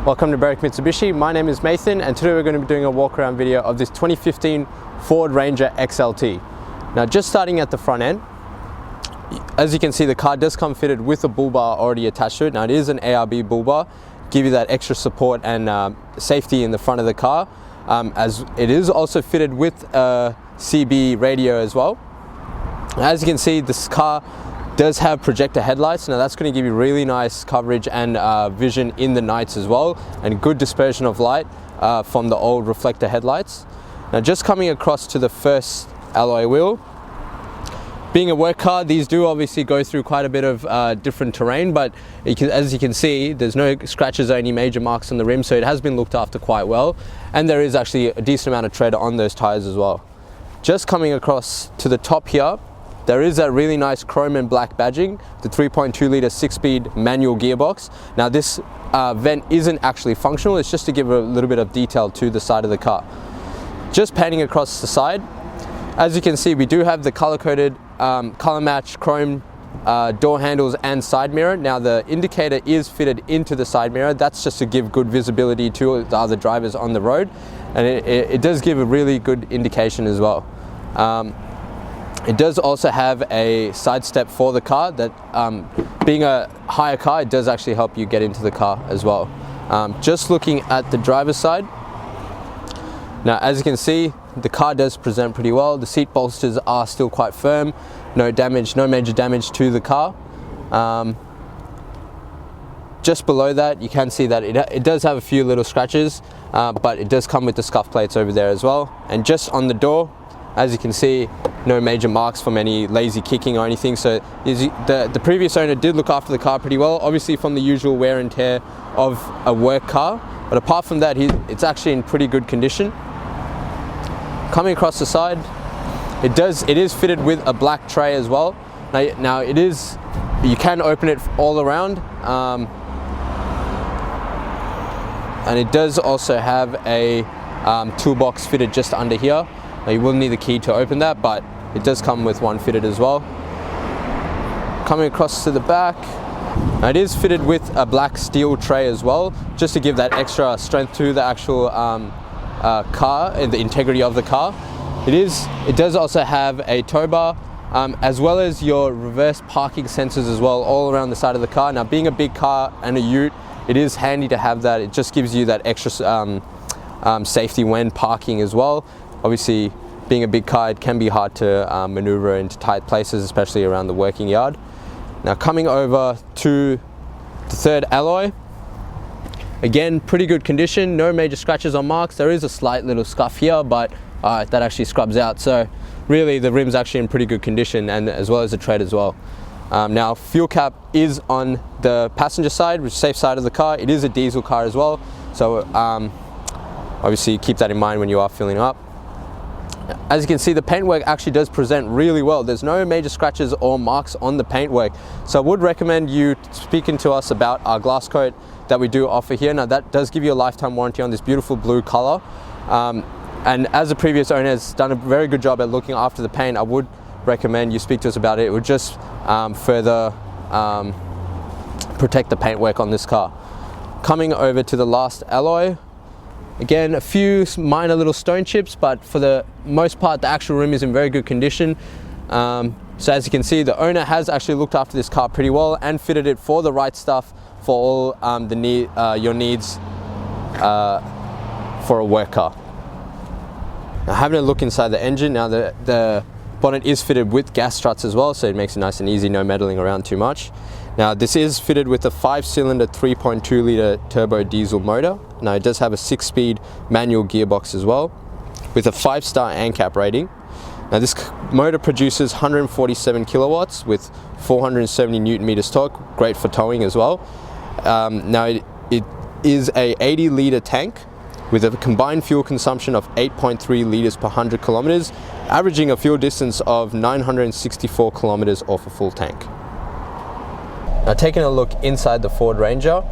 Welcome to Berwick Mitsubishi. My name is Nathan and today we're going to be doing a walk around video of this 2015 Ford Ranger XLT. Now just starting at the front end, as you can see the car does come fitted with a bull bar already attached to it. Now it is an ARB bull bar, give you that extra support and safety in the front of the car, as it is also fitted with a CB radio as well. As you can see, this car does have projector headlights. Now that's going to give you really nice coverage and vision in the nights as well, and good dispersion of light from the old reflector headlights. Now just coming across to the first alloy wheel, being a work car, these do obviously go through quite a bit of different terrain, but as you can see, there's no scratches or any major marks on the rim, so it has been looked after quite well, and there is actually a decent amount of tread on those tires as well. Just coming across to the top here, there is a really nice chrome and black badging, the 3.2 litre 6-speed manual gearbox. Now this vent isn't actually functional, it's just to give a little bit of detail to the side of the car. Just panning across the side, as you can see, we do have the color-coded, color-matched chrome door handles and side mirror. Now the indicator is fitted into the side mirror. That's just to give good visibility to the other drivers on the road, and it does give a really good indication as well. It does also have a side step for the car that, being a higher car, it does actually help you get into the car as well. Just looking at the driver's side, now as you can see, the car does present pretty well. The seat bolsters are still quite firm, no damage, no major damage to the car. Just below that, you can see that it does have a few little scratches, but it does come with the scuff plates over there as well. And just on the door, as you can see, no major marks from any lazy kicking or anything. So the previous owner did look after the car pretty well, obviously from the usual wear and tear of a work car, but apart from that, it's actually in pretty good condition. Coming across the side, it is fitted with a black tray as well. Now you can open it all around, and it does also have a toolbox fitted just under here. Now you will need the key to open that, but it does come with one fitted as well. Coming across to the back, now it is fitted with a black steel tray as well, just to give that extra strength to the actual car and the integrity of the car. It does also have a tow bar, as well as your reverse parking sensors as well, all around the side of the car. Now being a big car and a ute, it is handy to have that. It just gives you that extra safety when parking as well. Obviously, being a big car, it can be hard to maneuver into tight places, especially around the working yard. Now coming over to the third alloy, again, pretty good condition, no major scratches or marks. There is a slight little scuff here, but that actually scrubs out. So really the rim's actually in pretty good condition, and as well as the tread as well. Now fuel cap is on the passenger side, which is the safe side of the car. It is a diesel car as well, so obviously keep that in mind when you are filling up. As you can see, the paintwork actually does present really well. There's no major scratches or marks on the paintwork. So I would recommend you speaking to us about our glass coat that we do offer here. Now that does give you a lifetime warranty on this beautiful blue color. And as the previous owner has done a very good job at looking after the paint, I would recommend you speak to us about it. It would just further protect the paintwork on this car. Coming over to the last alloy, again, a few minor little stone chips, but for the most part, the actual rim is in very good condition. So as you can see, the owner has actually looked after this car pretty well and fitted it for the right stuff for all your needs for a work car. Now having a look inside the engine, now the bonnet is fitted with gas struts as well, so it makes it nice and easy, no meddling around too much. Now this is fitted with a 5-cylinder 3.2 litre turbo diesel motor. Now it does have a 6-speed manual gearbox as well, with a 5-star ANCAP rating. Now this motor produces 147 kilowatts with 470 Newton meters torque, great for towing as well. Now it is a 80 litre tank with a combined fuel consumption of 8.3 litres per 100 kilometers, averaging a fuel distance of 964 kilometers off a full tank. Now taking a look inside the Ford Ranger,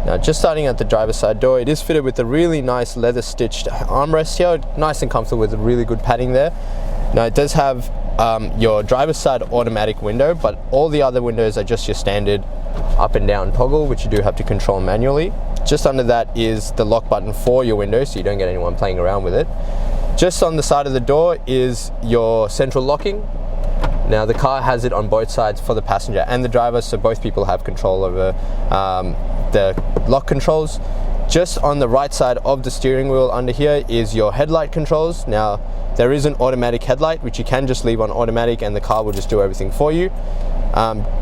now just starting at the driver's side door, it is fitted with a really nice leather stitched armrest here, nice and comfortable with a really good padding there. Now it does have your driver's side automatic window, but all the other windows are just your standard up and down toggle, which you do have to control manually. just under that is the lock button for your window, so you don't get anyone playing around with it. Just on the side of the door is your central locking. Now the car has it on both sides for the passenger and the driver, so both people have control over the lock controls. Just on the right side of the steering wheel under here is your headlight controls. Now there is an automatic headlight which you can just leave on automatic and the car will just do everything for you.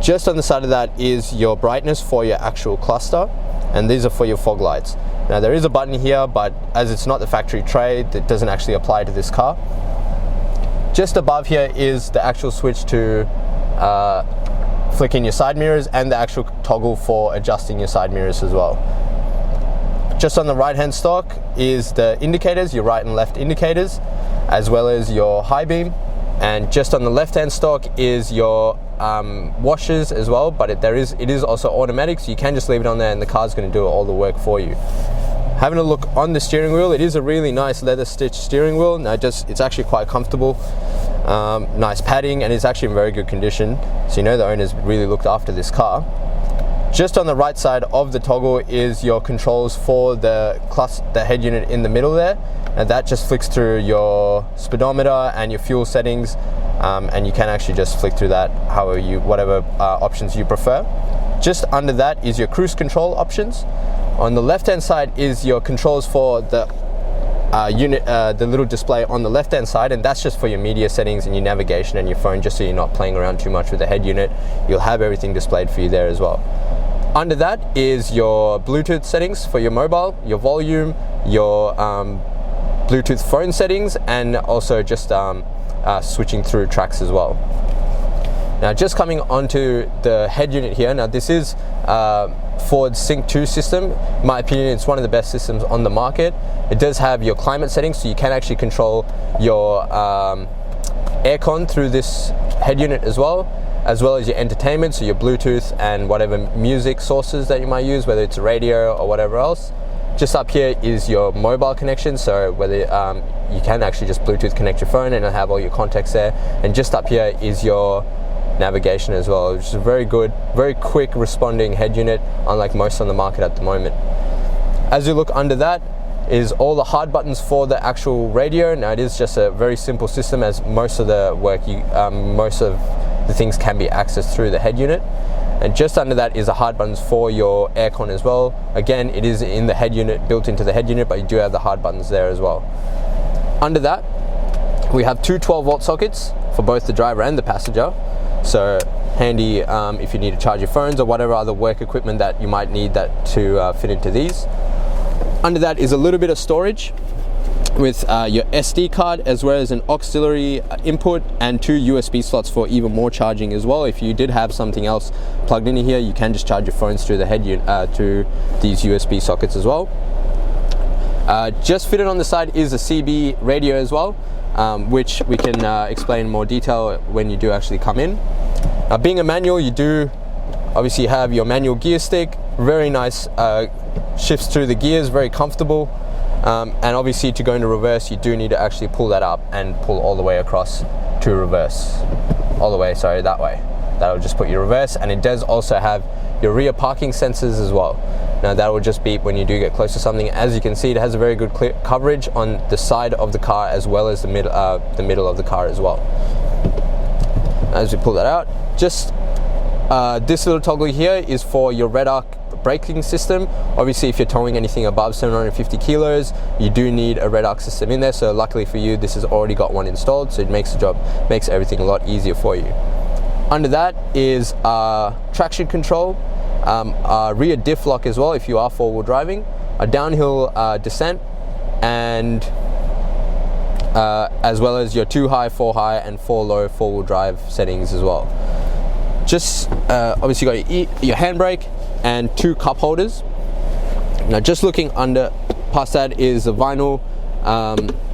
Just on the side of that is your brightness for your actual cluster, and these are for your fog lights. Now there is a button here, but as it's not the factory tray, it doesn't actually apply to this car. Just above here is the actual switch to flick in your side mirrors and the actual toggle for adjusting your side mirrors as well. Just on the right hand stalk is the indicators, your right and left indicators, as well as your high beam. And just on the left hand stalk is your washers as well, but it is also automatic, so you can just leave it on there and the car's going to do all the work for you. Having a look on the steering wheel, it is a really nice leather stitched steering wheel. Now it's actually quite comfortable, nice padding, and it's actually in very good condition, so you know the owners really looked after this car. Just on the right side of the toggle is your controls for the head unit in the middle there, and that just flicks through your speedometer and your fuel settings, and you can actually just flick through that whatever options you prefer. Just under that is your cruise control options. On the left hand side is your controls for the the little display on the left hand side, and that's just for your media settings and your navigation and your phone, just so you're not playing around too much with the head unit. You'll have everything displayed for you there as well. Under that is your Bluetooth settings for your mobile, your volume, your Bluetooth phone settings, and also just switching through tracks as well. Now just coming onto the head unit here, now this is Ford Sync 2 system. In my opinion, it's one of the best systems on the market. It does have your climate settings, so you can actually control your aircon through this head unit as well as your entertainment, so your Bluetooth and whatever music sources that you might use, whether it's a radio or whatever else. Just up here is your mobile connection, so whether you can actually just Bluetooth connect your phone and it'll have all your contacts there. And just up here is your navigation as well, which is a very good, very quick responding head unit, unlike most on the market at the moment. As you look under that is all the hard buttons for the actual radio. Now it is just a very simple system, as most of the work, most of the things can be accessed through the head unit. And just under that is the hard buttons for your aircon as well. Again, it is in the head unit, built into the head unit, but you do have the hard buttons there as well. Under that, we have two 12-volt sockets for both the driver and the passenger. So handy if you need to charge your phones or whatever other work equipment that you might need that to fit into these. Under that is a little bit of storage with your SD card, as well as an auxiliary input and two USB slots for even more charging as well. If you did have something else plugged in here, you can just charge your phones through the head unit, to these USB sockets as well. Just fitted on the side is a CB radio as well, which we can explain in more detail when you do actually come in. Being a manual, you do obviously have your manual gear stick, very nice shifts through the gears, very comfortable. And obviously to go into reverse, you do need to actually pull that up and pull all the way across to reverse. That way. That'll just put you reverse, and it does also have your rear parking sensors as well. Now that will just beep when you do get close to something. As you can see, it has a very good clear coverage on the side of the car as well as the middle of the car as well. As we pull that out, just this little toggle here is for your REDARC braking system. Obviously, if you're towing anything above 750 kilos, you do need a REDARC system in there. So luckily for you, this has already got one installed, so it makes everything a lot easier for you. Under that is traction control, rear diff lock as well if you are four-wheel driving, a downhill descent, and as well as your 2 high, 4 high, and 4 low four-wheel drive settings as well. Just obviously you got your handbrake and 2 cup holders. Now just looking under past that is a vinyl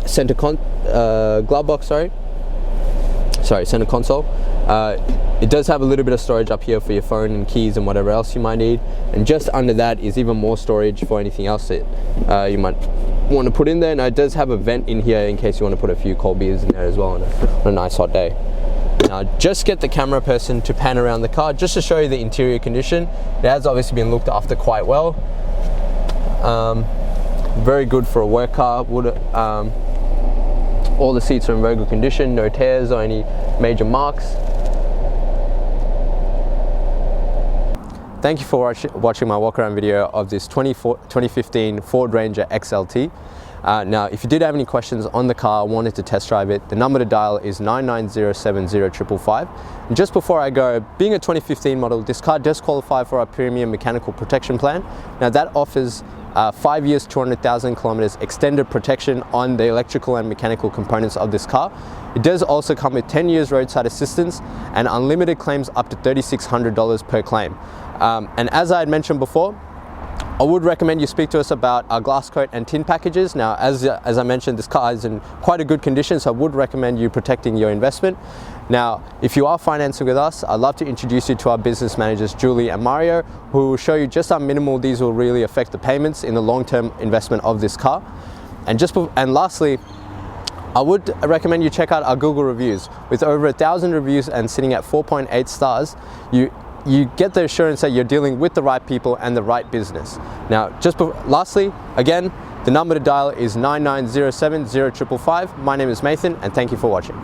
center glove box, center console. It does have a little bit of storage up here for your phone and keys and whatever else you might need, and just under that is even more storage for anything else that you might want to put in there. Now it does have a vent in here in case you want to put a few cold beers in there as well on a nice hot day. Now just get the camera person to pan around the car just to show you the interior condition. It has obviously been looked after quite well. Very good for a work car. All the seats are in very good condition, no tears or any major marks. Thank you for watching my walk around video of this 2015 Ford Ranger XLT. Now, if you did have any questions on the car, wanted to test drive it, the number to dial is 9907055. And just before I go, being a 2015 model, this car does qualify for our premium mechanical protection plan. Now that offers 5 years, 200,000 kilometers extended protection on the electrical and mechanical components of this car. It does also come with 10 years roadside assistance and unlimited claims up to $3,600 per claim. And as I had mentioned before, I would recommend you speak to us about our glass coat and tin packages. Now, as I mentioned, this car is in quite a good condition, so I would recommend you protecting your investment. Now, if you are financing with us, I'd love to introduce you to our business managers, Julie and Mario, who will show you just how minimal these will really affect the payments in the long-term investment of this car. And lastly, I would recommend you check out our Google reviews. With over 1,000 reviews and sitting at 4.8 stars, you get the assurance that you're dealing with the right people and the right business. Now, lastly, again, the number to dial is 9907055. My name is Nathan, and thank you for watching.